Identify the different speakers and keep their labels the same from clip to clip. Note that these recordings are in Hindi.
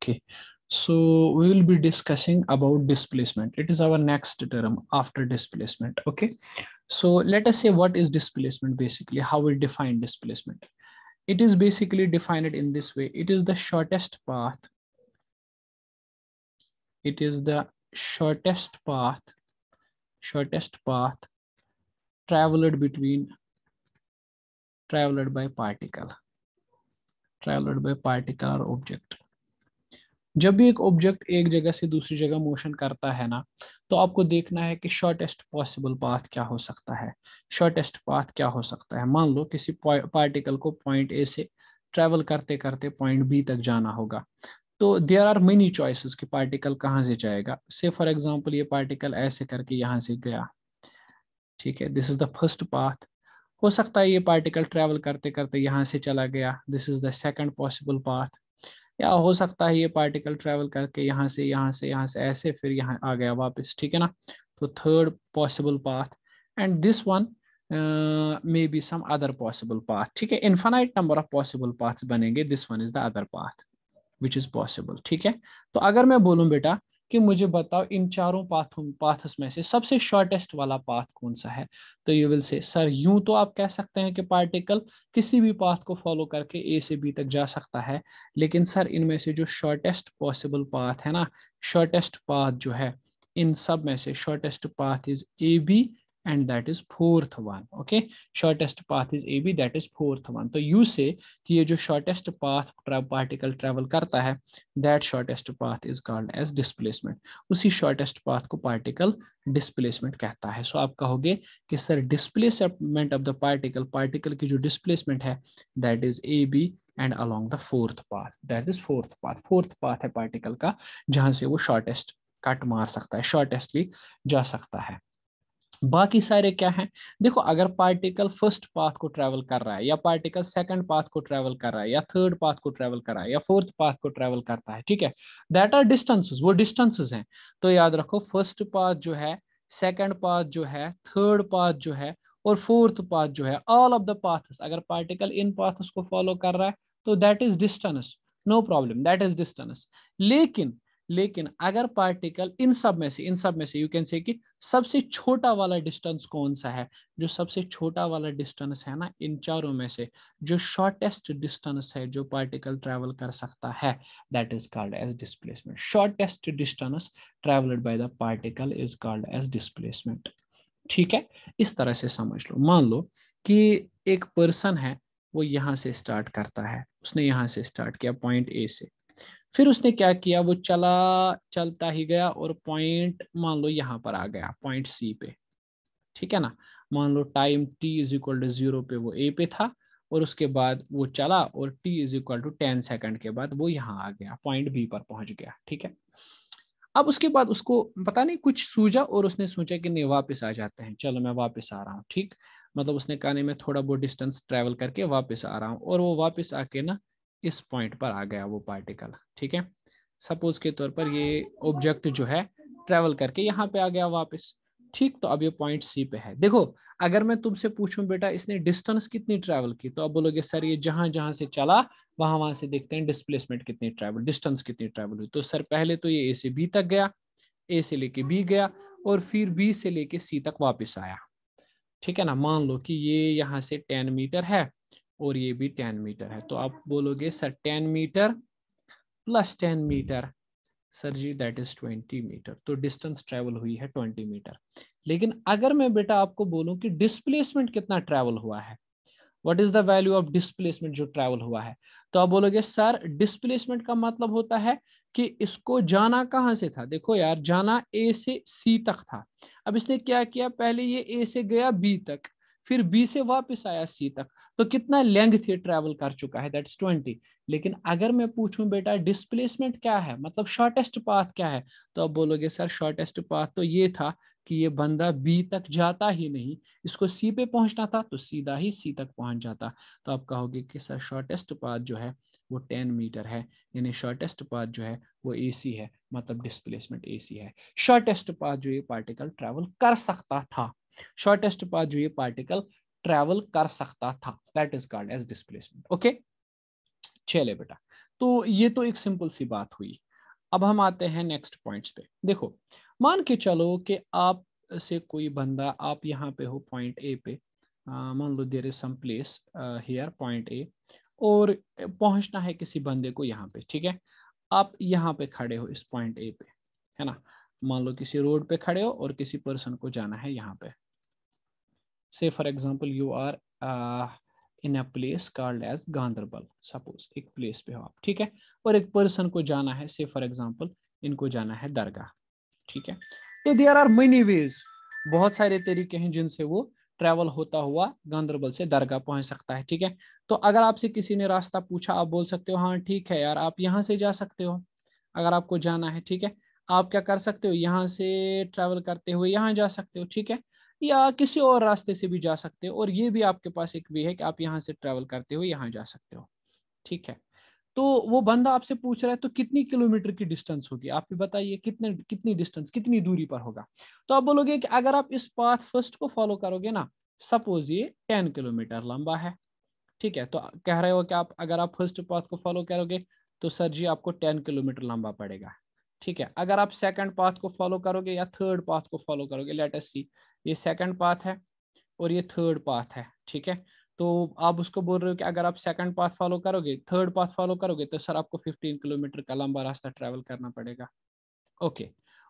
Speaker 1: Okay, so we will be discussing about displacement. It is our next term after displacement. Okay, so let us say what is displacement basically, how we define displacement. It is basically defined in this way. It is the shortest path. It is the shortest path traveled by particle or object. जब भी एक ऑब्जेक्ट एक जगह से दूसरी जगह मोशन करता है ना, तो आपको देखना है कि शॉर्टेस्ट पॉसिबल पाथ क्या हो सकता है। शॉर्टेस्ट पाथ क्या हो सकता है, मान लो किसी पार्टिकल को पॉइंट ए से ट्रेवल करते करते पॉइंट बी तक जाना होगा, तो देयर आर मेनी चॉइसेस कि पार्टिकल कहाँ से जाएगा। से फॉर एग्जांपल ये पार्टिकल ऐसे करके यहाँ से गया, ठीक है, this is the first path. हो सकता है ये पार्टिकल ट्रेवल करते करते यहाँ से चला गया, this is the second possible path. या हो सकता है ये पार्टिकल ट्रेवल करके यहाँ से ऐसे फिर यहाँ आ गया वापस, ठीक है ना। तो third possible path, and this one may be some other possible path, ठीक है। Infinite number of possible paths बनेंगे, this one is the other path which is possible, ठीक है। तो अगर मैं बोलूं बेटा कि मुझे बताओ इन चारों पाथ्स में से सबसे शॉर्टेस्ट वाला पाथ कौन सा है, तो यू विल से सर, यूं तो आप कह सकते हैं कि पार्टिकल किसी भी पाथ को फॉलो करके ए से बी तक जा सकता है, लेकिन सर इनमें से जो शॉर्टेस्ट पॉसिबल पाथ है ना, शॉर्टेस्ट पाथ जो है इन सब में से shortest path is A B and that is fourth one. Okay, shortest path is AB, that is fourth one. तो you say कि ये जो shortest path particle travel करता है, that shortest path is called as displacement. उसी shortest path को particle displacement कहता है। So आप कहोगे कि sir displacement of the particle की जो displacement है, that is AB and along the fourth path, that is fourth path है particle का, जहां से वो shortest कट मार सकता है, shortestly जा सकता है। बाकी सारे क्या हैं, देखो अगर पार्टिकल फर्स्ट पाथ को ट्रेवल कर रहा है, या पार्टिकल सेकंड पाथ को ट्रेवल कर रहा है, या थर्ड पाथ को ट्रेवल कर रहा है, या फोर्थ पाथ को ट्रेवल करता है, ठीक है, दैट आर डिस्टेंसेस, वो डिस्टेंसेस हैं। तो याद रखो फर्स्ट पाथ जो है, सेकंड पाथ जो है, थर्ड पाथ जो है, और फोर्थ पाथ जो है, ऑल ऑफ द पाथ्स, अगर पार्टिकल इन पाथ्स को फॉलो कर रहा है तो that is distance, no problem, that is distance. लेकिन अगर पार्टिकल इन सब में से यू कैन से कि सबसे छोटा वाला डिस्टेंस कौन सा है, जो सबसे छोटा वाला डिस्टेंस है ना इन चारों में से, जो शॉर्टेस्ट डिस्टेंस है जो पार्टिकल ट्रैवल कर सकता है, that is called as displacement. Shortest distance travelled by the particle is called as displacement, ठीक है। इस तरह से समझ लो, मान लो कि एक पर्सन है, वो यहाँ से स्टार्ट करता है, उसने यहाँ से स्टार्ट किया पॉइंट ए से, फिर उसने क्या किया, वो चलता ही गया और पॉइंट मान लो यहाँ पर आ गया पॉइंट सी पे, ठीक है ना। मान लो time t is equal to 0 पे वो ए पे था, और उसके बाद वो चला और t is equal to 10 second के बाद वो यहाँ आ गया, पॉइंट बी पर पहुंच गया, ठीक है। अब उसके बाद उसको पता नहीं कुछ सूझा, और उसने सोचा कि नहीं वापस आ जाते हैं, चलो मैं वापस आ रहा हूँ, ठीक। मतलब उसने कहा नहीं मैं थोड़ा बहुत डिस्टेंस ट्रेवल करके वापस आ रहा हूँ, और वो वापस आके ना इस पॉइंट पर आ गया वो पार्टिकल, ठीक है। सपोज के तौर पर ये ऑब्जेक्ट जो है ट्रेवल करके यहाँ पे आ गया वापस, ठीक। तो अब ये पॉइंट सी पे है। देखो अगर मैं तुमसे पूछूं बेटा इसने डिस्टेंस कितनी ट्रेवल की, तो आप बोलोगे सर ये जहां जहां से चला वहां से देखते हैं डिस्प्लेसमेंट कितनी ट्रेवल, डिस्टेंस कितनी ट्रेवल हुई। तो सर पहले तो ये ए से बी तक गया, ए से लेके बी गया, और फिर बी से लेके सी तक वापस आया, ठीक है ना। मान लो कि ये यहाँ से 10 मीटर है और ये भी 10 मीटर है, तो आप बोलोगे sir 10 metre plus 10 metre, sir ji that is 20 metre, तो डिस्टेंस ट्रेवल हुई है 20 मीटर। लेकिन अगर मैं बेटा आपको बोलूं कि डिस्प्लेसमेंट कितना ट्रेवल हुआ है, what is the value of displacement जो ट्रैवल हुआ है, तो आप बोलोगे सर डिस्प्लेसमेंट का मतलब होता है कि इसको जाना कहां से था, देखो यार जाना ए से सी तक था, अब इसने क्या किया, पहले ये ए से गया बी तक, फिर बी से वापस आया सी तक, तो कितना लेंथ ये ट्रैवल कर चुका है, दैट्स 20। लेकिन अगर मैं पूछूं बेटा डिस्प्लेसमेंट क्या है, मतलब शॉर्टेस्ट पाथ क्या है, तो आप बोलोगे सर शॉर्टेस्ट पाथ तो ये था कि ये बंदा बी तक जाता ही नहीं, इसको सी पे पहुंचना था तो सीधा ही सी तक पहुंच जाता। तो आप कहोगे कि सर शॉर्टेस्ट पाथ जो है वो 10 मीटर है, यानी शॉर्टेस्ट पाथ जो है वो एसी है, मतलब डिस्प्लेसमेंट एसी है। शॉर्टेस्ट पाथ जो ये पार्टिकल ट्रैवल कर सकता था, शॉर्टेस्ट पाथ जो ये पार्टिकल ट्रैवल कर सकता था, that is called as displacement. Okay चले बेटा, तो ये तो एक सिंपल सी बात हुई। अब हम आते हैं नेक्स्ट पॉइंट्स पे। देखो, मान के चलो कि आप से कोई बंदा, आप यहाँ पे हो पॉइंट ए पे, मान लो there is some place here point A, और पहुंचना है किसी बंदे को यहाँ पे, ठीक है। आप यहाँ पे खड़े हो इस पॉइंट ए पे, है ना। मान लो किसी रोड पे खड़े हो और किसी पर्सन को जाना है यहाँ पे। Say for example you are in a place called as Ganderbal, suppose एक प्लेस पे हो आप, ठीक है। और एक पर्सन को जाना है, से फॉर एग्जाम्पल इनको जाना है दरगाह, ठीक है। तो देयर आर मेनी वेज, बहुत सारे तरीके हैं जिनसे वो ट्रैवल होता हुआ गांधरबल से दरगाह पहुंच सकता है, ठीक है। तो अगर आपसे किसी ने रास्ता पूछा, आप बोल सकते हो हाँ ठीक है यार, आप यहाँ से जा सकते हो अगर आपको जाना है, ठीक है। आप क्या कर सकते हो, यहाँ से ट्रैवल करते हुए यहाँ जा सकते हो, ठीक है। या किसी और रास्ते से भी जा सकते हो, और ये भी आपके पास एक वे है कि आप यहाँ से ट्रैवल करते हुए यहाँ जा सकते हो, ठीक है। तो वो बंदा आपसे पूछ रहा है तो कितनी किलोमीटर की डिस्टेंस होगी, आप भी बताइए कितने कितनी डिस्टेंस, कितनी दूरी पर होगा। तो आप बोलोगे कि अगर आप इस पाथ फर्स्ट को फॉलो करोगे ना, सपोज ये 10 किलोमीटर लंबा है, ठीक है। तो कह रहे हो कि आप अगर आप फर्स्ट पाथ को फॉलो करोगे तो सर जी आपको 10 किलोमीटर लंबा पड़ेगा, ठीक है। अगर आप सेकंड पाथ को फॉलो करोगे या थर्ड पाथ को फॉलो करोगे, लेट अस सी, ये सेकंड पाथ है और ये थर्ड पाथ है, ठीक है। तो आप उसको बोल रहे हो कि अगर आप सेकंड पाथ फॉलो करोगे, थर्ड पाथ फॉलो करोगे, तो सर आपको 15 किलोमीटर का लंबा रास्ता ट्रैवल करना पड़ेगा, ओके।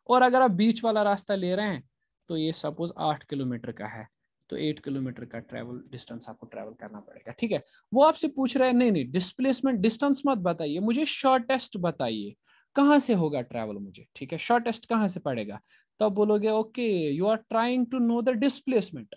Speaker 1: और अगर आप बीच वाला रास्ता ले रहे हैं तो ये सपोज 8 किलोमीटर का है, तो 8 किलोमीटर का ट्रैवल डिस्टेंस आपको ट्रैवल करना पड़ेगा, ठीक है। वो आपसे पूछ रहे हैं नहीं नहीं डिस्प्लेसमेंट डिस्टेंस मत बताइए, मुझे शॉर्टेस्ट बताइए, कहाँ से होगा ट्रैवल मुझे, ठीक है, शॉर्टेस्ट कहाँ से पड़ेगा। तो आप बोलोगे okay you are trying to know the displacement,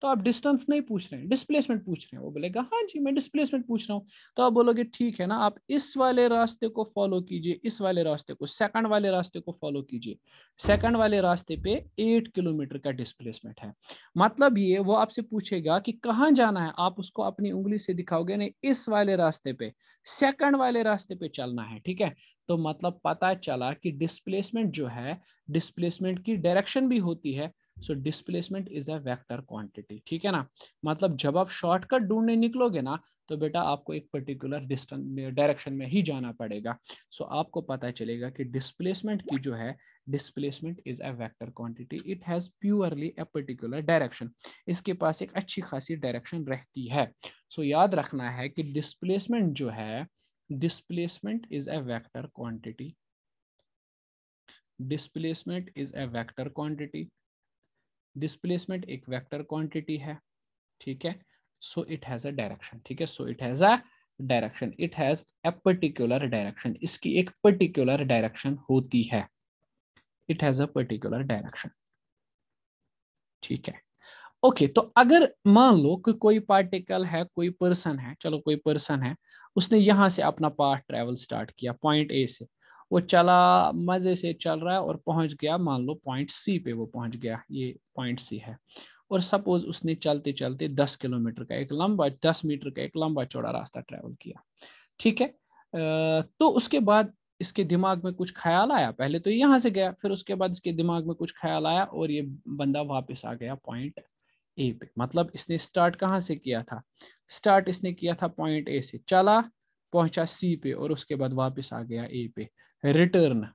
Speaker 1: तो आप डिस्टेंस नहीं पूछ रहे हैं, डिस्प्लेसमेंट पूछ रहे हैं। वो बोलेगा हाँ जी मैं डिस्प्लेसमेंट पूछ रहा हूँ। तो आप बोलोगे ठीक है ना, आप इस वाले रास्ते को फॉलो कीजिए, इस वाले रास्ते को, सेकंड वाले रास्ते को फॉलो कीजिए। सेकंड वाले रास्ते पे 8 किलोमीटर का डिस्प्लेसमेंट है। मतलब ये वो आपसे पूछेगा कि कहाँ जाना है, आप उसको अपनी उंगली से दिखाओगे नहीं, इस वाले रास्ते पे, सेकंड वाले रास्ते पे चलना है, ठीक है। तो मतलब पता चला कि डिस्प्लेसमेंट जो है, डिस्प्लेसमेंट की डायरेक्शन भी होती है। So displacement is a vector quantity, ठीक है ना। मतलब जब आप शॉर्टकट ढूंढने निकलोगे ना, तो बेटा आपको एक पर्टिकुलर डिस्टेंस डायरेक्शन में ही जाना पड़ेगा। सो आपको पता चलेगा कि डिस्प्लेसमेंट की जो है, displacement is a vector quantity, it has purely a particular direction, इसके पास एक अच्छी खासी डायरेक्शन रहती है। सो याद रखना है कि डिस्प्लेसमेंट जो है, displacement is a vector quantity, displacement is a vector quantity, displacement एक वेक्टर क्वांटिटी है, ठीक है। So it has a direction, ठीक है। So it has a direction, it has a particular direction, इसकी एक पर्टिकुलर डायरेक्शन होती है, it has a particular direction, ठीक है। ओके तो अगर मान लो कि कोई पार्टिकल है, कोई पर्सन है, चलो कोई पर्सन है, उसने यहां से अपना पाथ ट्रेवल स्टार्ट किया पॉइंट ए से, वो चला, मजे से चल रहा है और पहुंच गया, मान लो पॉइंट सी पे वो पहुंच गया, ये पॉइंट सी है। और सपोज उसने चलते चलते 10 किलोमीटर का एक लंबा, 10 मीटर का एक लंबा चौड़ा रास्ता ट्रेवल किया, ठीक है। तो उसके बाद इसके दिमाग में कुछ ख्याल आया, पहले तो यहाँ से गया, फिर उसके बाद इसके दिमाग में कुछ ख्याल आया और ये बंदा वापस आ गया पॉइंट ए पे। मतलब इसने स्टार्ट कहाँ से किया था, स्टार्ट इसने किया था पॉइंट ए से, चला, पहुंचा सी पे और उसके बाद वापस आ गया ए पे। रिटर्न,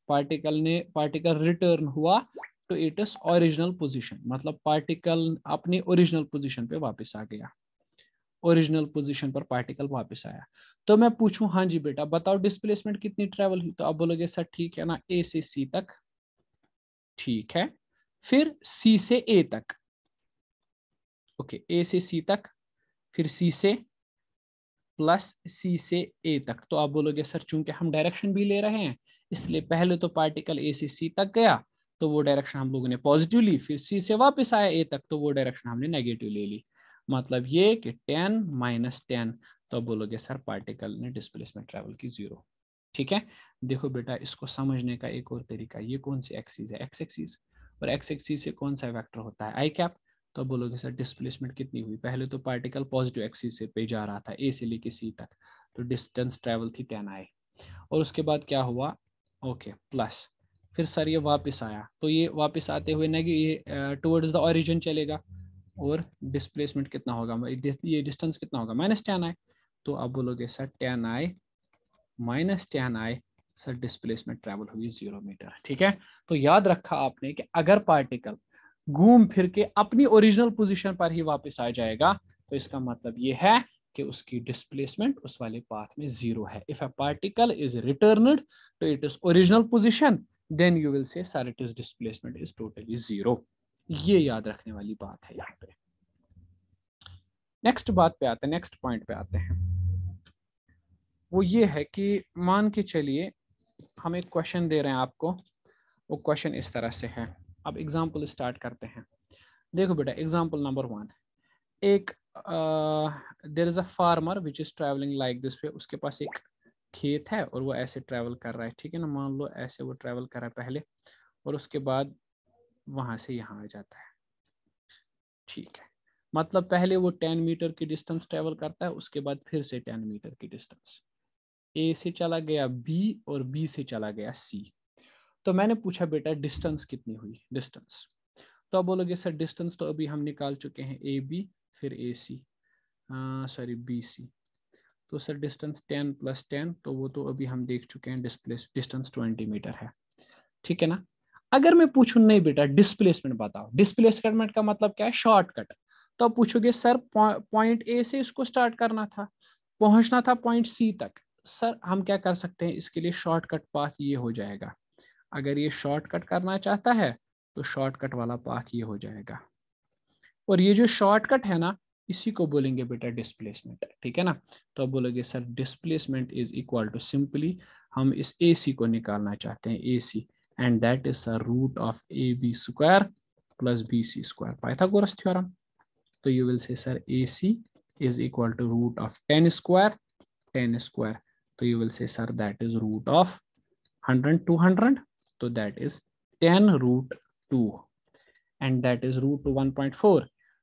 Speaker 1: पार्टिकल रिटर्न हुआ टू इट्स ओरिजिनल पोजीशन, मतलब पार्टिकल अपनी ओरिजिनल पोजीशन पे वापस आ गया, ओरिजिनल पोजीशन पर पार्टिकल वापस आया। तो मैं पूछूं हाँ जी बेटा बताओ डिस्प्लेसमेंट कितनी ट्रेवल हुई, तो आप बोलोगे सर ठीक है ना, ए से सी तक, ठीक है। फिर सी से ए तक, ओके, ए से सी तक, फिर सी से प्लस सी से ए तक। तो आप बोलोगे सर चूंकि हम डायरेक्शन भी ले रहे हैं, इसलिए पहले तो पार्टिकल ए से सी तक गया, तो वो डायरेक्शन हम लोगों ने पॉजिटिव ली, फिर सी से वापस आया ए तक, तो वो डायरेक्शन हमने नेगेटिव ले ली। मतलब ये कि 10 - 10, तो आप बोलोगे सर पार्टिकल ने डिस्प्लेसमेंट ट्रेवल की 0, ठीक है। देखो बेटा इसको समझने का एक और तरीका, ये कौन सी एक्सिस है, एक्स एक्सिस, और एक्स एक्सिस से कौन सा वेक्टर होता है, आई कैप। तो बोलोगे सर डिस्प्लेसमेंट कितनी हुई, पहले तो पार्टिकल पॉजिटिव एक्सिस से पे जा रहा था ए से लेके सी तक, तो डिस्टेंस ट्रेवल थी 10i, और उसके बाद क्या हुआ, ओके प्लस, फिर सर ये वापस आया, तो ये वापस आते हुए ये टुवर्ड्स द ओरिजिन चलेगा, और डिस्प्लेसमेंट कितना होगा, ये डिस्टेंस कितना होगा, -10i। तो आप बोलोगे sir 10i minus ten I, sir displacement travel हुई 0 मीटर। ठीक है, तो याद रखा आपने कि अगर पार्टिकल घूम फिर के अपनी ओरिजिनल पोजीशन पर ही वापस आ जाएगा तो इसका मतलब ये है कि उसकी डिस्प्लेसमेंट उस वाले पाथ में 0 है। If a particle is returned to it is original position then you will say sir it is displacement is totally 0। ये याद रखने वाली बात है यहाँ पे। नेक्स्ट बात पे आते हैं, नेक्स्ट पॉइंट पे आते हैं। वो ये है कि मान के चलिए हम एक क्वेश्चन दे रहे हैं आपको, वो क्वेश्चन इस तरह से है। अब एग्जाम्पल स्टार्ट करते हैं। देखो बेटा, एग्जाम्पल नंबर 1, एक there is a farmer which is travelling like this way. उसके पास एक खेत है और वो ऐसे ट्रैवल कर रहा है। ठीक है ना, मान लो ऐसे वो ट्रैवल कर रहा है पहले और उसके बाद वहां से यहाँ आ जाता है। ठीक है, मतलब पहले वो 10 मीटर की डिस्टेंस ट्रैवल करता है, उसके बाद फिर से 10 मीटर की डिस्टेंस। ए से चला गया बी और बी से चला गया सी। तो मैंने पूछा बेटा डिस्टेंस कितनी हुई, डिस्टेंस। तो आप बोलोगे सर डिस्टेंस तो अभी हम निकाल चुके हैं, ए बी फिर ए सी, सॉरी बी सी। तो सर डिस्टेंस 10 + 10, तो वो तो अभी हम देख चुके हैं, डिस्टेंस 20 मीटर है। ठीक है ना। अगर मैं पूछूं नहीं बेटा डिस्प्लेसमेंट बताओ, डिस्प्लेसमेंट का मतलब क्या है, शॉर्टकट। तो आप पूछोगे सर पॉइंट ए से इसको स्टार्ट करना था, पहुंचना था पॉइंट सी तक। सर हम क्या कर सकते हैं, इसके लिए शॉर्टकट पाथ ये हो जाएगा। अगर ये शॉर्टकट करना चाहता है तो शॉर्टकट वाला पाथ ये हो जाएगा, और ये जो शॉर्टकट है ना इसी को बोलेंगे बेटा डिस्प्लेसमेंट। ठीक है ना। तो अब बोलोगे sir displacement is equal to, simply हम इस ए सी को निकालना चाहते हैं, A C, and that is the root of A B square plus B C square, Pythagoras theorem. तो you will say sir A C is equal to root of 10 square, 10 square, तो you will say sir that is root of 100 200, तो that is 10 root 2, and that is root to 1.4,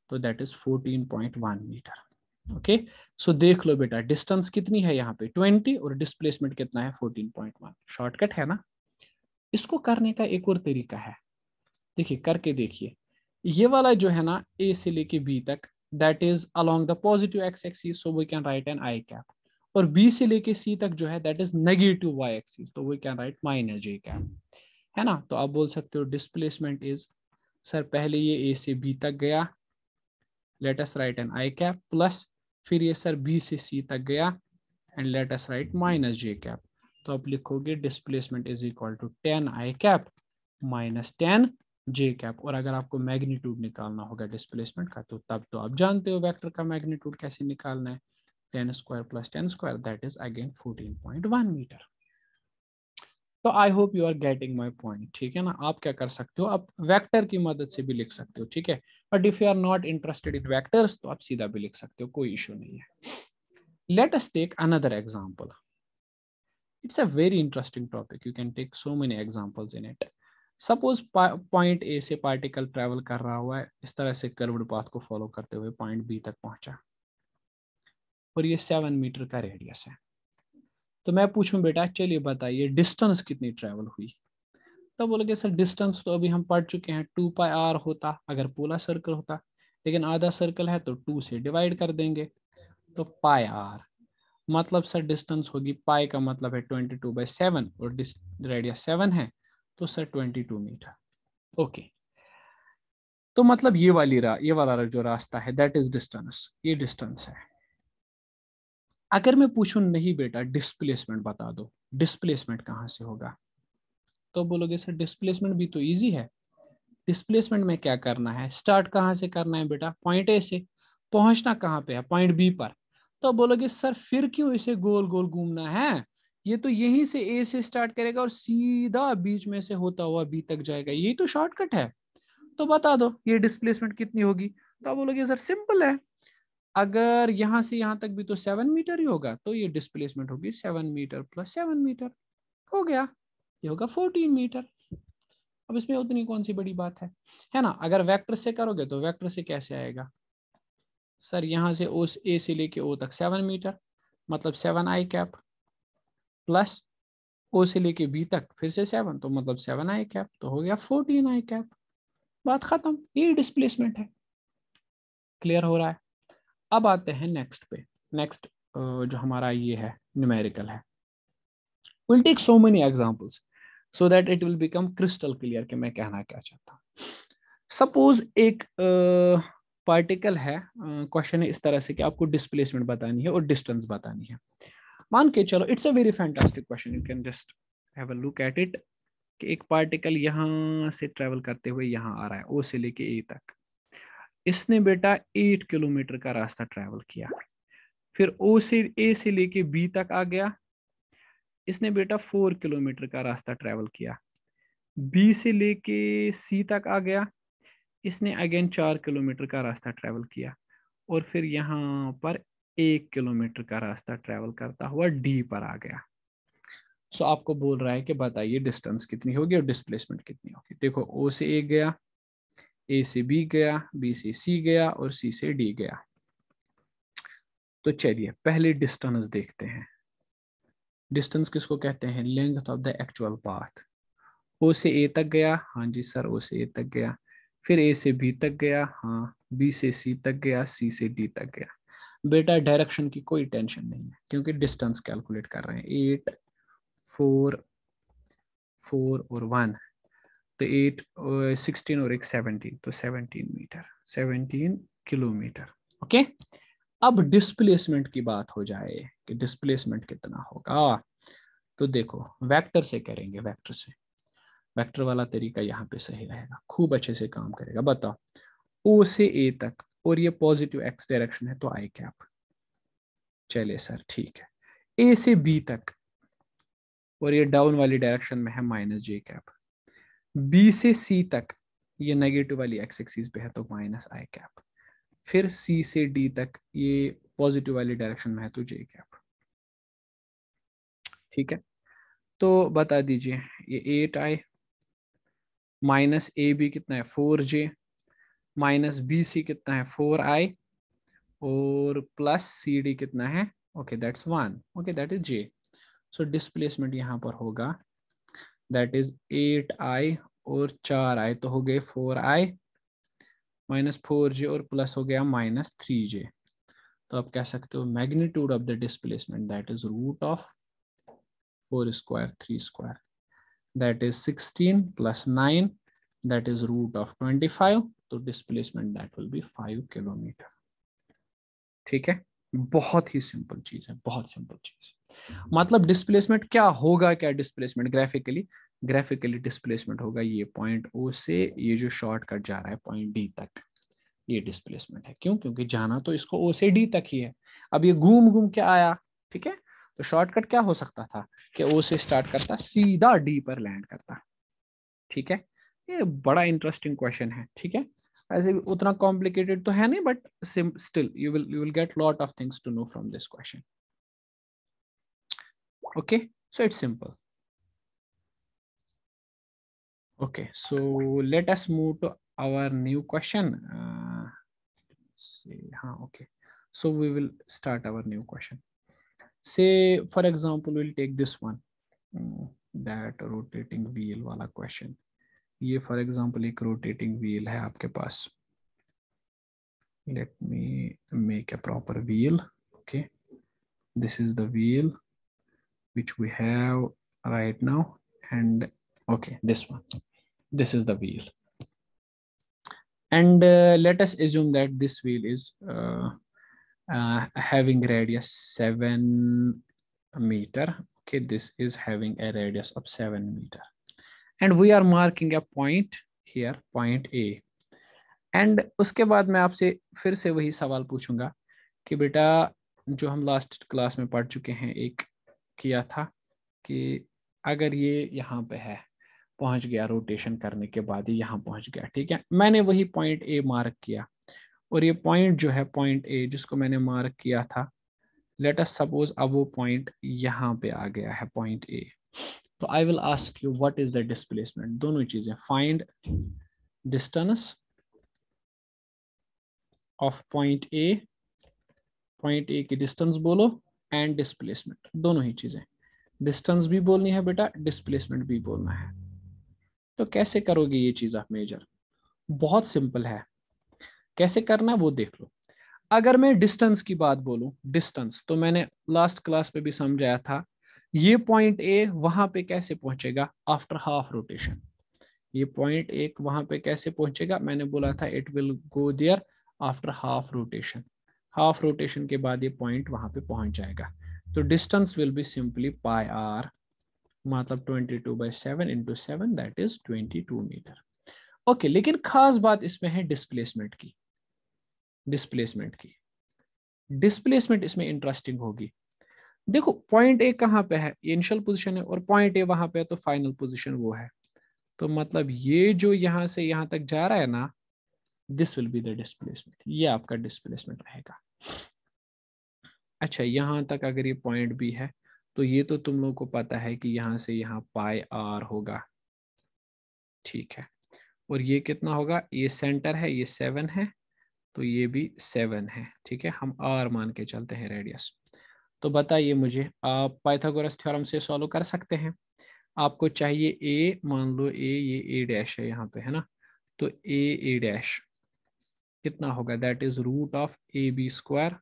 Speaker 1: तो that is 14.1 मीटर। ओके, सो देख लो बेटा डिस्टेंस कितनी है यहाँ पे 20 और डिस्प्लेसमेंट कितना है 14.1। शॉर्टकट है ना। इसको करने का एक और तरीका है, देखिए करके देखिए। ये वाला जो है ना ए से लेके बी तक, that is along the positive X axis, so we can write N I cap. और बी से लेके सी तक जो है that is negative Y axis, तो we can write minus J cap, है ना। तो आप बोल सकते हो डिस्प्लेसमेंट इज, सर पहले ये ए से बी तक गया, let us write N I cap, plus फिर ये सर बी से सी तक गया and let us write minus J cap. तो आप लिखोगे displacement is equal to 10 I cap minus 10 J cap. और अगर आपको मैग्नीट्यूड निकालना होगा डिस्प्लेसमेंट का, तो तब तो आप जानते हो वेक्टर का मैग्नीट्यूड कैसे निकालना है, 10 square plus 10 square, that is again 14.1 metre. तो I hope you are getting my point. ठीक है ना, आप क्या कर सकते हो, आप वेक्टर की मदद से भी लिख सकते हो। ठीक है, but if you are not interested in vectors तो आप सीधा भी लिख सकते हो, कोई इशू नहीं है। Let us take another example. It's a very interesting topic, you can take so many examples in it. Suppose point A से पार्टिकल ट्रेवल कर रहा हुआ है इस तरह से कर्व्ड पाथ को फॉलो करते हुए पॉइंट बी तक पहुंचा, और ये 7 मीटर का रेडियस है। तो मैं पूछूं बेटा चलिए बताइए डिस्टेंस कितनी ट्रेवल हुई। तो बोलोगे सर डिस्टेंस तो अभी हम पढ़ चुके हैं 2πr होता अगर पूरा सर्कल होता, लेकिन आधा सर्कल है तो 2 से डिवाइड कर देंगे, तो πr मतलब सर डिस्टेंस होगी, पाई का मतलब है 22/7 और रेडियस 7 है, तो सर 22 मीटर। ओके, तो मतलब ये वाला जो रास्ता है दैट इज डिस्टेंस, ये डिस्टेंस है। अगर मैं पूछूं नहीं बेटा डिस्प्लेसमेंट बता दो, डिस्प्लेसमेंट कहाँ से होगा, तो बोलोगे सर डिस्प्लेसमेंट भी तो इजी है। डिस्प्लेसमेंट में क्या करना है, स्टार्ट कहाँ से करना है बेटा, पॉइंट ए से, पहुंचना कहाँ पे है, पॉइंट बी पर। तो बोलोगे सर फिर क्यों इसे गोल गोल घूमना है, ये तो यहीं से ए से स्टार्ट करेगा और सीधा बीच में से होता हुआ बी तक जाएगा, यही तो शॉर्टकट है। तो बता दो ये डिस्प्लेसमेंट कितनी होगी। तो आप बोलोगे सर सिंपल है, अगर यहां से यहां तक भी तो 7 मीटर ही होगा, तो ये डिस्प्लेसमेंट होगी 7 मीटर प्लस 7 मीटर, हो गया, ये होगा 14 मीटर। अब इसमें उतनी कौन सी बड़ी बात है ना। अगर वेक्टर से करोगे तो वेक्टर से कैसे आएगा, सर यहाँ से ओ ए से लेके ओ तक 7 मीटर, मतलब 7 आई कैप, प्लस ओ से लेके बी तक फिर से 7, तो मतलब 7 आई कैप, तो हो गया 14 आई कैप, बात खत्म, ये डिस्प्लेसमेंट है। क्लियर हो रहा है। अब आते हैं नेक्स्ट पे। नेक्स्ट जो हमारा ये है न्यूमेरिकल है, We'll take so many examples so that it will become crystal clear कि मैं कहना क्या चाहता हूँ. Suppose एक पार्टिकल है, क्वेश्चन है इस तरह से कि आपको डिस्प्लेसमेंट बतानी है और डिस्टेंस बतानी है. मान के चलो, it's a very fantastic question, you can just have a look at it, कि एक पार्टिकल यहाँ से ट्रेवल करते हुए यहाँ आ रहा है, ओ से लेके ए तक. इसने बेटा 8 किलोमीटर का रास्ता ट्रेवल किया. फिर ओ से ए से लेके बी तक आ गया. इसने बेटा 4 किलोमीटर का रास्ता ट्रेवल किया. बी से लेके सी तक आ गया. इसने अगेन 4 किलोमीटर का रास्ता ट्रेवल किया. और फिर यहाँ पर 1 किलोमीटर का रास्ता ट्रेवल करता हुआ डी पर आ गया. सो आपको बोल रहा है कि बताइए डिस्टेंस कितनी होगी और डिस्प्लेसमेंट कितनी होगी. देखो, ओ से ए गया, ए से बी गया, बी से सी गया और सी से डी गया. तो चलिए पहले डिस्टेंस देखते हैं. डिस्टेंस किसको कहते हैं? Length of the actual path. O से ए तक गया, हाँ जी सर, ओ से ए तक गया. फिर ए से बी तक गया, हाँ. बी से सी तक गया, सी से डी तक गया. बेटा डायरेक्शन की कोई टेंशन नहीं है क्योंकि डिस्टेंस कैलकुलेट कर रहे हैं. 8 4 4 और 1, तो 8 16 और एक 17, तो 17 मीटर, 17 किलोमीटर. ओके. अब डिस्प्लेसमेंट की बात हो जाए कि डिस्प्लेसमेंट कितना होगा, तो देखो वेक्टर से करेंगे. वेक्टर से, वेक्टर वाला तरीका यहाँ पे सही रहेगा, खूब अच्छे से काम करेगा. बताओ, ओ से ए तक और ये पॉजिटिव एक्स डायरेक्शन है तो आई कैप. चलिए सर ठीक है. ए से बी तक और ये डाउन वाली डायरेक्शन में है माइनस जे कैप. बी से सी तक ये नेगेटिव वाली एक्स एक्सिस पे है तो माइनस आई कैप. फिर सी से डी तक ये पॉजिटिव वाली डायरेक्शन में है तो जे कैप. ठीक है. तो बता दीजिए, ये 8 आई माइनस ए बी कितना है 4j, माइनस बी सी कितना है 4i, और प्लस सी डी कितना है, okay that's 1, okay that is j. So displacement यहाँ पर होगा दैट इज 8i और 4i, तो हो गए 4i माइनस 4j और प्लस हो गया माइनस 3j. तो आप कह सकते हो magnitude of the displacement that is root of 4 square 3 square, that is 16 plus 9, that is root of 25. तो displacement that will be 5 kilometre. ठीक है. बहुत ही सिंपल चीज है, बहुत सिंपल चीज. मतलब डिस्प्लेसमेंट क्या होगा, क्या डिस्प्लेसमेंट ग्राफिकली, ग्राफिकली डिस्प्लेसमेंट होगा ये पॉइंट ओ से ये जो शॉर्टकट जा रहा है पॉइंट डी तक, ये डिस्प्लेसमेंट है. क्यों? क्योंकि जाना तो इसको ओ से डी तक ही है. अब ये घूम घूम के आया. ठीक है. तो शॉर्टकट क्या हो सकता था कि ओ से स्टार्ट करता सीधा डी पर लैंड करता. ठीक है. ये बड़ा इंटरेस्टिंग क्वेश्चन है. ठीक है. ऐसे भी उतना कॉम्प्लिकेटेड तो है नहीं, but still you will get lot of things to know from this question. Okay, so it's simple. Okay, so let us move to our new question. Okay, so we will start our new question. Say for example we'll take this one, that rotating wheel वाला question. ये for example एक rotating wheel है आपके पास. Let me make a proper wheel. Okay, this is the wheel which we have right now, and okay, this one, this is the wheel, and let us assume that this wheel is having radius 7 meter. Okay, this is having a radius of 7 meter, and we are marking a point here, point A. and उसके बाद मैं आपसे फिर से वही सवाल पूछूंगा कि बेटा जो हम लास्ट क्लास में पढ़ चुके हैं, एक किया था कि अगर ये यहाँ पे है, पहुंच गया रोटेशन करने के बाद ही यहाँ पहुंच गया. ठीक है. मैंने वही पॉइंट ए मार्क किया, और ये पॉइंट जो है पॉइंट ए जिसको मैंने मार्क किया था, लेट अस सपोज अब वो पॉइंट यहाँ पे आ गया है पॉइंट ए. तो I will ask you what is the displacement. दोनों चीजें, find distance of point A, point A की डिस्टेंस बोलो, एंड डिस्प्लेसमेंट. दोनों ही चीजें, डिस्टेंस भी बोलनी है बेटा, डिस्प्लेसमेंट भी बोलना है. तो कैसे करोगे ये चीज आप मेजर? बहुत सिंपल है. कैसे करना वो देख लो. अगर मैं डिस्टेंस की बात बोलूं, डिस्टेंस तो मैंने लास्ट क्लास पे भी समझाया था ये पॉइंट ए वहां पे कैसे पहुंचेगा? After half rotation. ये पॉइंट एक वहां पे कैसे पहुंचेगा? मैंने बोला था it will go there after half rotation. Half rotation के बाद ये पॉइंट वहां पे पहुंच जाएगा। तो distance will be simply pi R, मतलब 22/7 into 7, that is 22 metre. Okay, लेकिन खास बात इसमें है डिस्प्लेसमेंट की। डिस्प्लेसमेंट की डिस्प्लेसमेंट इसमें इंटरेस्टिंग होगी। देखो पॉइंट ए कहाँ पे है? इनिशियल पोजीशन है, और पॉइंट ए वहां पे है, तो फाइनल पोजीशन वो है। तो मतलब ये जो यहां से यहां तक जा रहा है ना, this will be the displacement. ये आपका डिस्प्लेसमेंट रहेगा। अच्छा, यहां तक अगर ये पॉइंट बी है, तो ये तो तुम लोगों को पता है कि यहां से यहां पाई आर होगा, ठीक है। और ये कितना होगा? ये सेंटर है, ये 7 है, तो ये भी 7 है, ठीक है। हम आर मान के चलते हैं रेडियस। तो बताइए मुझे, आप पाइथागोरस थ्योरम से सॉल्व कर सकते हैं। आपको चाहिए ए, मान लो ए, ये ए डैश है यहाँ पे, है ना। तो ए डैश कितना होगा? That is root of A B square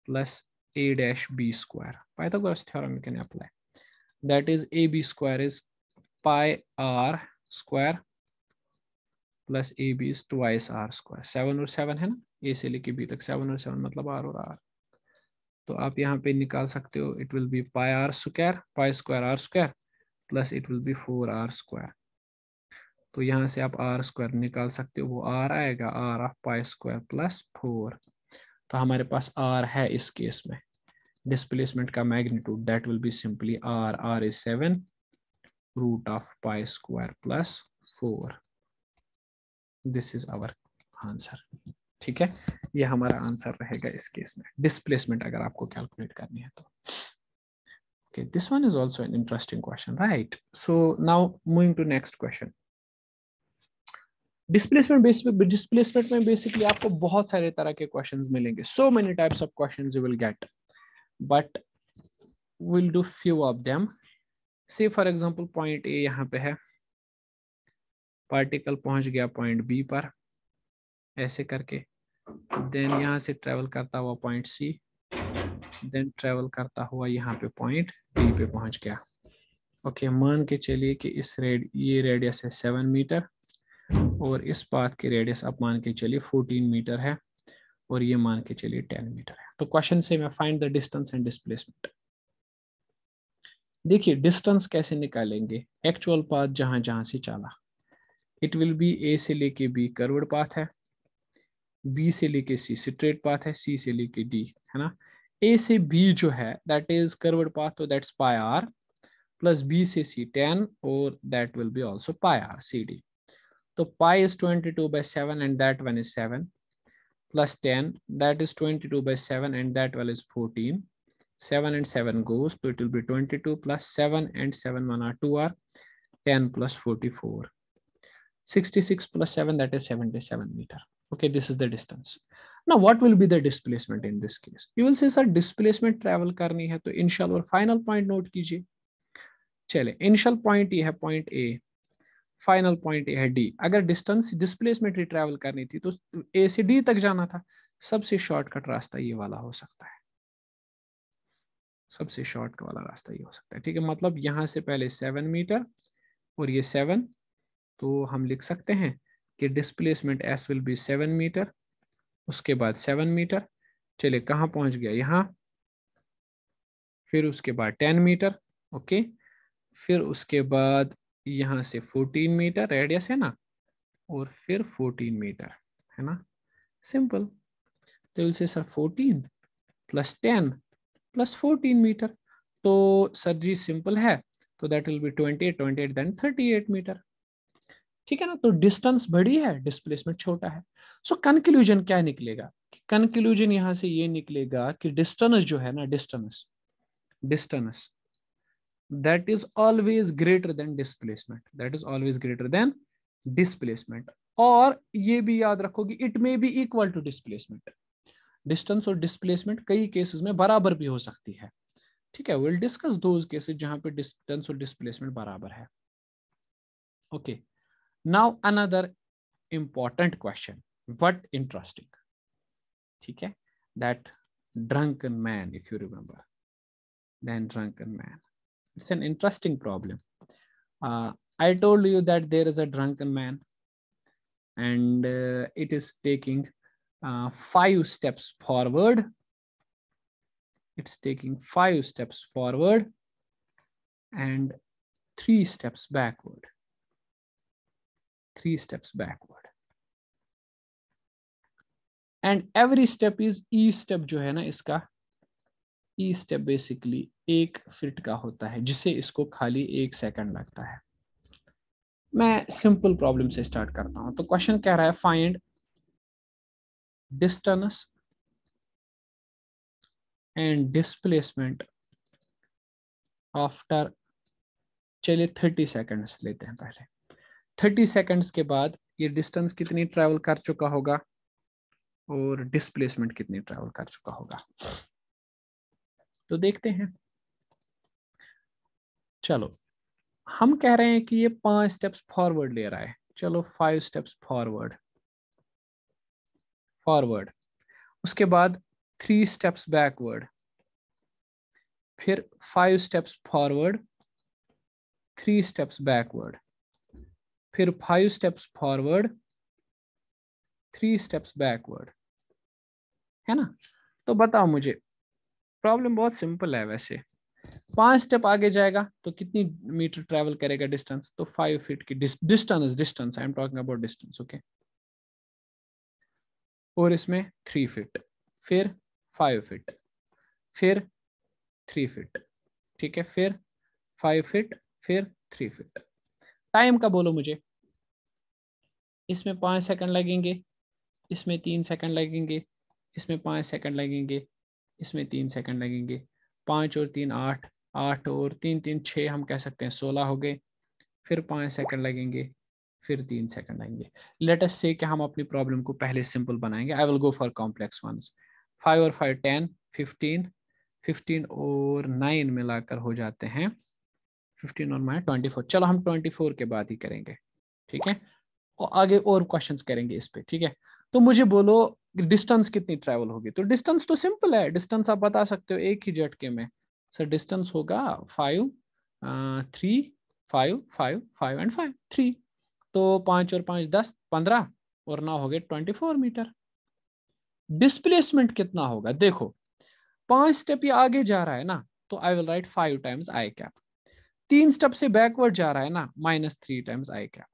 Speaker 1: plus A dash B square. Pythagoras theorem you can apply. That is A B square is pi R square plus A B is twice R square. 7 और 7 है ना, ए से लेके बी तक 7 और 7 मतलब आर और आर। तो आप यहाँ पे निकाल सकते हो, it will be pi R square, pi square R square plus it will be 4 R square. तो यहाँ से आप आर स्क्वायर निकाल सकते हो, वो आर आएगा, R of pi square plus 4। तो हमारे पास आर है इस केस में। डिस्प्लेसमेंट का magnitude that will be simply R, R is 7 root of pi square plus 4। This is our answer, ठीक है। ये हमारा आंसर रहेगा इस केस में, डिस्प्लेसमेंट अगर आपको कैलकुलेट करनी है तो। Okay, this one is also an interesting question, right? So now moving to next question. Displacement में बेसिकली आपको बहुत सारे तरह के क्वेश्चंस मिलेंगे, so many types of questions you will gate, but will do few of them. से फॉर एग्जांपल पॉइंट ए यहाँ पे है, पार्टिकल पहुंच गया पॉइंट बी पर ऐसे करके, देन यहाँ से ट्रेवल करता हुआ पॉइंट सी, देन ट्रेवल करता हुआ यहाँ पे पॉइंट डी पे पहुंच गया। ओके, मान के चलिए कि ये रेडियस है 7 मीटर, और इस पाथ की रेडियस आप मान के चलिए 14 मीटर है, और ये मान के चलिए 10 मीटर है। तो क्वेश्चन से मैं find the distance and displacement. देखिए डिस्टेंस कैसे निकालेंगे? एक्चुअल पाथ जहां जहां से चला, इट विल बी ए से लेके बी कर्व्ड पाथ है, बी से लेके सी स्ट्रेट पाथ है, सी से लेके डी, है ना। ए से बी जो है दैट इज कर्व्ड पाथ, तो that's pi R, plus B से सी 10, और that will be also pi R C D. तो pi is 22/7 and that one is 7, plus 10, that is 22/7 and that one is 14. 7 and 7 goes, so it will be 22 plus 7 and 7 1 are 2 are 10 plus 44. 66 plus 7, that is 77 meter. Okay, this is the distance. Now what will be the displacement in this case? You will say sir displacement travel करनी है, तो initial और final point note कीजिए। चले, initial point ये है point A, final point A है डी। अगर डिस्टेंस डिस्प्लेसमेंट ही ट्रैवल करनी थी तो ए से डी तक जाना था। सबसे शॉर्टकट रास्ता ये वाला हो सकता है, सबसे शॉर्ट वाला रास्ता ये हो सकता है, ठीक है। मतलब यहाँ से पहले 7 मीटर और ये 7, तो हम लिख सकते हैं कि displacement S will be 7 metre, उसके बाद 7 मीटर, चले कहाँ पहुंच गया? यहाँ, फिर उसके बाद 10 मीटर, ओके, फिर उसके बाद यहाँ से 14 मीटर रेडियस है ना, और फिर 14 मीटर, है ना। सिंपल। तो विल से सर 14 प्लस 10 प्लस 14 मीटर। तो सर जी सिंपल है, तो that will be 28 then 38 metre, ठीक है ना। तो डिस्टेंस बड़ी है, डिस्प्लेसमेंट छोटा है। सो कंक्लूजन क्या निकलेगा? कंक्लूजन यहां से ये निकलेगा कि डिस्टेंस जो है ना, distance distance that is always greater than displacement, that is always greater than displacement. और ये भी याद रखोगे, it may be equal to displacement. Distance और डिस्प्लेसमेंट कई केसेस में बराबर भी हो सकती है, ठीक है। विल डिस्कस दोज केसेस जहां पे डिस्टेंस और डिस्प्लेसमेंट बराबर है। Okay, now another important question but interesting, ठीक है। That drunken man, if you remember, than drunken man. It's an interesting problem. I told you that there is a drunken man, and it is taking 5 steps forward. It's taking 5 steps forward and 3 steps backward. 3 steps backward. And every step is E step जो है ना इसका E step basically 1 फीट का होता है, जिसे इसको खाली 1 सेकंड लगता है। मैं सिंपल प्रॉब्लम से स्टार्ट करता हूं। तो क्वेश्चन कह रहा है find distance and displacement after, चलिए 30 सेकंड्स लेते हैं पहले। 30 सेकंड्स के बाद ये डिस्टेंस कितनी ट्रैवल कर चुका होगा और डिस्प्लेसमेंट कितनी ट्रैवल कर चुका होगा, तो देखते हैं। चलो हम कह रहे हैं कि ये 5 स्टेप्स फॉरवर्ड ले रहा है। चलो 5 स्टेप्स फॉरवर्ड, उसके बाद 3 स्टेप्स बैकवर्ड, फिर 5 स्टेप्स फॉरवर्ड, 3 स्टेप्स बैकवर्ड, फिर 5 स्टेप्स फॉरवर्ड, 3 स्टेप्स बैकवर्ड, है ना। तो बताओ मुझे, प्रॉब्लम बहुत सिंपल है वैसे। 5 स्टेप आगे जाएगा तो कितनी मीटर ट्रेवल करेगा डिस्टेंस, तो 5 फीट की distance I am talking about distance, okay. और इसमें 3 फीट, फिर 5 फीट, फिर 3 फीट, ठीक है, फिर 5 फीट, फिर 3 फीट। टाइम का बोलो मुझे। इसमें 5 सेकंड लगेंगे, इसमें 3 सेकंड लगेंगे, इसमें 5 सेकंड लगेंगे, इसमें 3 सेकंड लगेंगे। 5 और 3 8, 8 और 3 3 6, हम कह सकते हैं 16 हो गए। फिर 5 सेकंड लगेंगे, फिर 3 सेकंड लगेंगे। लेट अस से कि हम अपनी प्रॉब्लम को पहले सिंपल बनाएंगे। I will go for complex ones. 5 और 5 10, 15, 15 और 9 मिलाकर हो जाते हैं 15 और 9 24। चलो हम 24 के बाद ही करेंगे, ठीक है, और आगे और क्वेश्चंस करेंगे इस पे, ठीक है। तो मुझे बोलो डिस्टेंस कितनी ट्रैवल होगी। तो डिस्टेंस तो सिंपल है, डिस्टेंस आप बता सकते हो एक ही झटके में। सर डिस्टेंस होगा 5 3 5 5 5 एंड 5 3। तो 5 और 5 10 15 और 9 हो गए 24 मीटर। डिस्प्लेसमेंट कितना होगा, देखो 5 स्टेप ये आगे जा रहा है ना, तो I will write 5 times I cap. 3 step से बैकवर्ड जा रहा है ना, -3 टाइम्स आई कैप।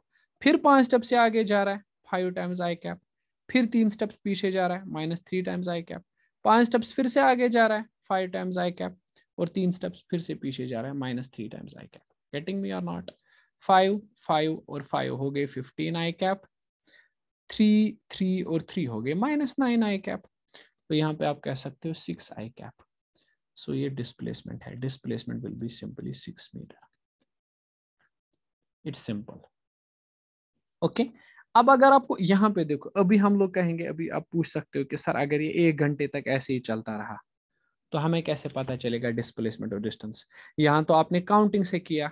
Speaker 1: फिर 5 स्टेप से आगे जा रहा है 5 टाइम्स आई कैप। फिर 3 स्टेप्स पीछे जा रहा है -3 टाइम्स आई कैप। 5 स्टेप्स फिर से आगे जा रहा है 5 टाइम्स आई कैप। और 3 स्टेप्स फिर से पीछे जा रहा है -3 times I cap. Getting me और नॉट। 5 5 और 5 हो गए 15 आई कैप। 3 3 और 3 हो गए -9 आई कैप। तो यहाँ पे आप कह सकते हो 6 आई कैप। सो ये डिस्प्लेसमेंट है। Displacement will be simply 6 metre. It's simple, okay. अब अगर आपको यहाँ पे देखो, अभी हम लोग कहेंगे, अभी आप पूछ सकते हो कि सर अगर ये 1 घंटे तक ऐसे ही चलता रहा तो हमें कैसे पता चलेगा डिस्प्लेसमेंट और डिस्टेंस। यहाँ तो आपने काउंटिंग से किया,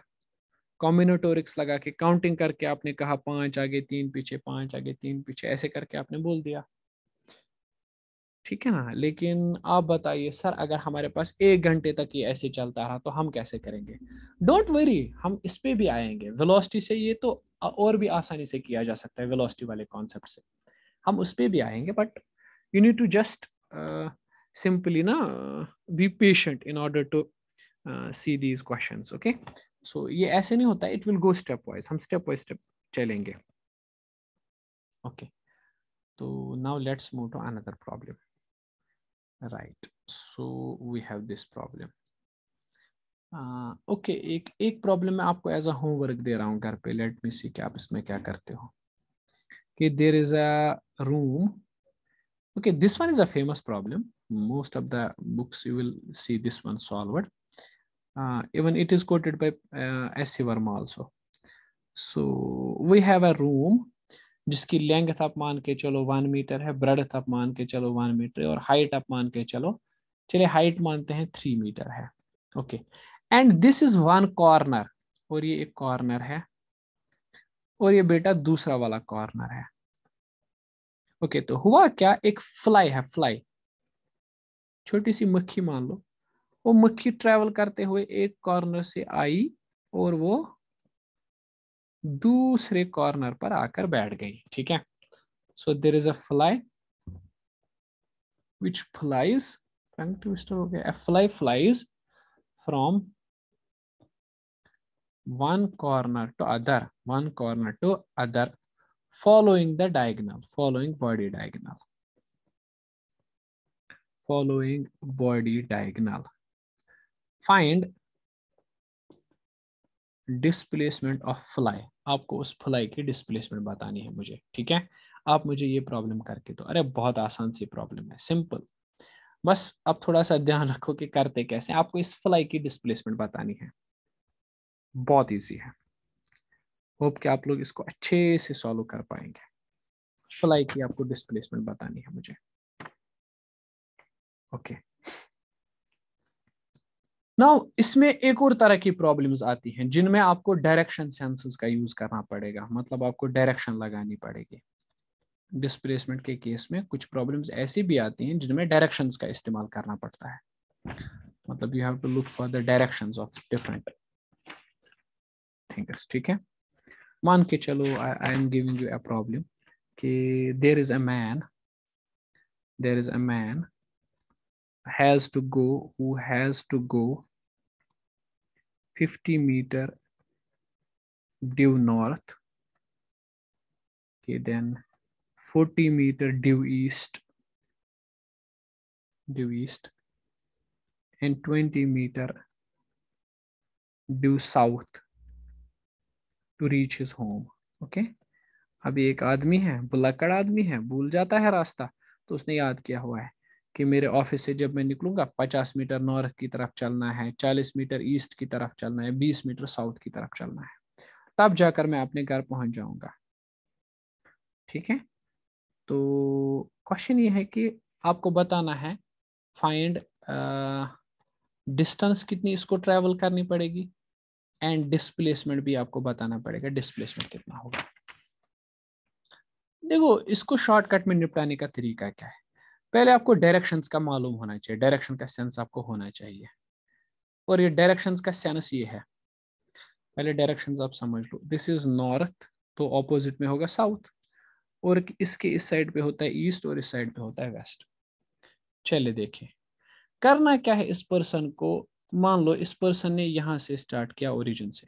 Speaker 1: कॉम्बिनेटोरिक्स लगा के काउंटिंग करके आपने कहा 5 आगे 3 पीछे, 5 आगे 3 पीछे, ऐसे करके आपने बोल दिया, ठीक है ना। लेकिन आप बताइए सर अगर हमारे पास 1 घंटे तक ये ऐसे चलता रहा तो हम कैसे करेंगे। डोंट वरी, हम इस पे भी आएंगे। वेलोसिटी से ये तो और भी आसानी से किया जा सकता है, वेलोसिटी वाले कॉन्सेप्ट से हम उस पे भी आएंगे। But you need to just simply ना be patient in order to see these questions, okay. So ये ऐसे नहीं होता, it will go step wise, हम स्टेप बाय स्टेप चलेंगे, ओके। तो now let's move to another problem, right. So we have this problem, okay. एक प्रॉब्लम मैं आपको एज अ होमवर्क दे रहा हूँ घर पे। लेट मी सी कि आप इसमें क्या करते हो। कि there is a room, okay, this one is a famous problem. Most of the books you will see this one solved. Even it is quoted by S.C. Verma also. So we have a room जिसकी लेंथ आप मान के चलो 1 मीटर है, ब्रेडथ आप मान के चलो 1 मीटर है, और हाइट आप मान के चलो, चलिए हाइट मानते हैं 3 मीटर है, okay. And this is 1 corner, और ये एक कॉर्नर है, और ये बेटा दूसरा वाला कॉर्नर है, ओके। तो हुआ क्या, एक फ्लाई है, फ्लाई छोटी सी मक्खी मान लो, वो मक्खी ट्रेवल करते हुए एक कॉर्नर से आई और वो दूसरे कॉर्नर पर आकर बैठ गई, ठीक है। So there is a fly which flies, tongue twister हो गया, a fly flies from one corner to other following the diagonal, following body diagonal. Find displacement of fly, आपको उस फ्लाई की डिस्प्लेसमेंट बतानी है मुझे, ठीक है। आप मुझे ये प्रॉब्लम करके दो। अरे बहुत आसान सी प्रॉब्लम है, सिंपल। बस अब थोड़ा सा ध्यान रखो कि करते कैसे। आपको इस फ्लाई की डिस्प्लेसमेंट बतानी है, बहुत इजी है। होप कि आप लोग इसको अच्छे से सॉल्व कर पाएंगे। फ्लाई की आपको डिस्प्लेसमेंट बतानी है मुझे, ओके। नाउ इसमें एक और तरह की प्रॉब्लम्स आती हैं जिनमें आपको डायरेक्शन सेंसेस का यूज करना पड़ेगा, मतलब आपको डायरेक्शन लगानी पड़ेगी। डिस्प्लेसमेंट के केस में कुछ प्रॉब्लम्स ऐसी भी आती हैं जिनमें डायरेक्शंस का इस्तेमाल करना पड़ता है, मतलब you have to look for the directions of different things, ठीक है। मान के चलो I am giving you a problem कि there is a man has to go who has to go 50 meter due north, okay, then 40 meter due east and 20 meter due south to reach his home, okay। अभी एक आदमी है, बुलक्कड़ आदमी है, भूल जाता है रास्ता, तो उसने याद किया हुआ है कि मेरे ऑफिस से जब मैं निकलूंगा 50 मीटर नॉर्थ की तरफ चलना है, 40 मीटर ईस्ट की तरफ चलना है, 20 मीटर साउथ की तरफ चलना है, तब जाकर मैं अपने घर पहुंच जाऊंगा, ठीक है। तो क्वेश्चन ये है कि आपको बताना है फाइंड डिस्टेंस कितनी इसको ट्रेवल करनी पड़ेगी एंड डिस्प्लेसमेंट भी आपको बताना पड़ेगा, डिस्प्लेसमेंट कितना होगा। देखो इसको शॉर्टकट में निपटाने का तरीका क्या है, पहले आपको डायरेक्शंस का मालूम होना चाहिए, डायरेक्शन का सेंस आपको होना चाहिए, और ये डायरेक्शंस का सेंस ये है, पहले डायरेक्शंस आप समझ लो। दिस इज नॉर्थ, तो ऑपोजिट में होगा साउथ, और इसके इस साइड पे होता है ईस्ट और इस साइड पे होता है वेस्ट। चलिए देखिए करना क्या है इस पर्सन को। मान लो इस पर्सन ने यहां से स्टार्ट किया ओरिजिन से,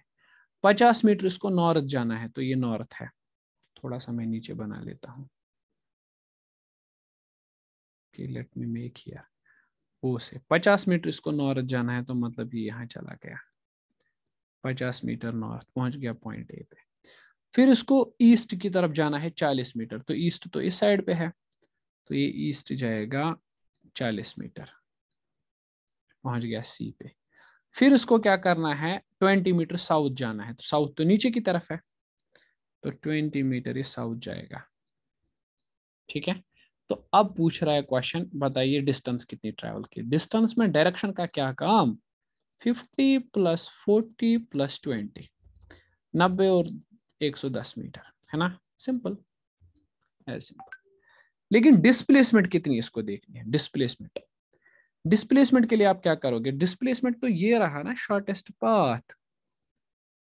Speaker 1: 50 मीटर इसको नॉर्थ जाना है, तो ये नॉर्थ है। थोड़ा सा मैं नीचे बना लेता हूँ, लेट मी मेक हियर ओ से 50 मीटर इसको नॉर्थ जाना है, तो मतलब ये यहाँ चला गया, 50 मीटर नॉर्थ पहुंच गया पॉइंट ए पे। फिर इसको ईस्ट की तरफ जाना है 40 मीटर, तो ईस्ट तो इस साइड पे है, तो ये ईस्ट जाएगा 40 मीटर, पहुंच गया सी पे। फिर इसको क्या करना है, 20 मीटर साउथ जाना है, तो साउथ तो नीचे की तरफ है, तो 20 मीटर ये साउथ जाएगा, ठीक है। तो अब पूछ रहा है क्वेश्चन, बताइए डिस्टेंस कितनी ट्रैवल की। डिस्टेंस में डायरेक्शन का क्या काम, 50 प्लस 40 प्लस 20, 90 और 110 मीटर, है ना, सिंपल है, सिंपल। लेकिन डिस्प्लेसमेंट कितनी इसको देखनी है। डिस्प्लेसमेंट के लिए आप क्या करोगे, डिस्प्लेसमेंट तो ये रहा ना शॉर्टेस्ट पाथ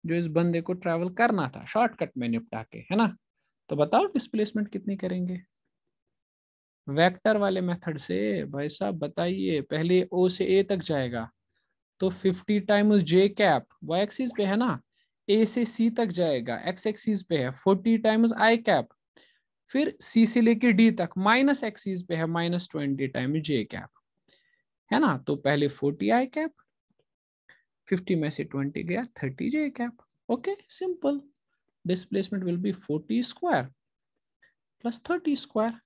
Speaker 1: जो इस बंदे को ट्रैवल करना था, शॉर्टकट में निपटा के, है ना। तो बताओ डिस्प्लेसमेंट कितनी करेंगे वेक्टर वाले मेथड से। भाई साहब बताइए, पहले ओ से ए तक जाएगा, तो 50 टाइम्स जे कैप, वाई एक्सिस पे है ना, ए से सी तक जाएगा, एक्स एक्सिस पे है, 40 टाइम्स आई कैप, फिर सी से लेके डी तक माइनस एक्सिस पे है, -20 टाइम्स जे कैप, है ना। तो पहले 40 आई कैप, 50 में से 20 गया, 30 J cap, okay simple. Displacement will be 40 square plus 30 square.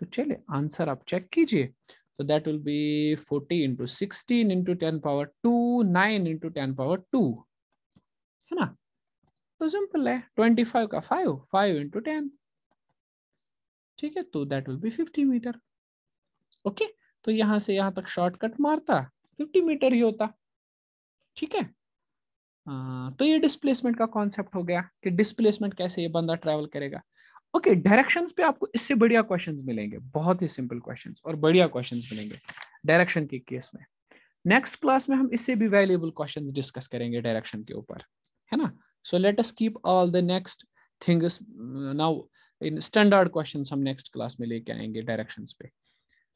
Speaker 1: तो चलिए आंसर आप चेक कीजिए, तो that will be 40 into 16 into 10 power 2, 9 into 10 power 2, है ना। तो सिंपल है, 25 का 5 इंटू 10, ठीक है, तो that will be 50 metre, okay. तो यहां से यहां तक शॉर्टकट मारता 50 मीटर ही होता, ठीक है। तो ये डिस्प्लेसमेंट का कॉन्सेप्ट हो गया कि डिस्प्लेसमेंट कैसे ये बंदा ट्रैवल करेगा। ओके डायरेक्शंस पे आपको इससे बढ़िया क्वेश्चंस मिलेंगे, बहुत ही सिंपल क्वेश्चंस और बढ़िया क्वेश्चंस मिलेंगे डायरेक्शन के केस में। नेक्स्ट क्लास में हम इससे भी वैल्यूएबल क्वेश्चंस डिस्कस करेंगे डायरेक्शन के ऊपर, है ना। So let us keep all the next things now in standard questions हम नेक्स्ट क्लास में लेके आएंगे डायरेक्शंस पे।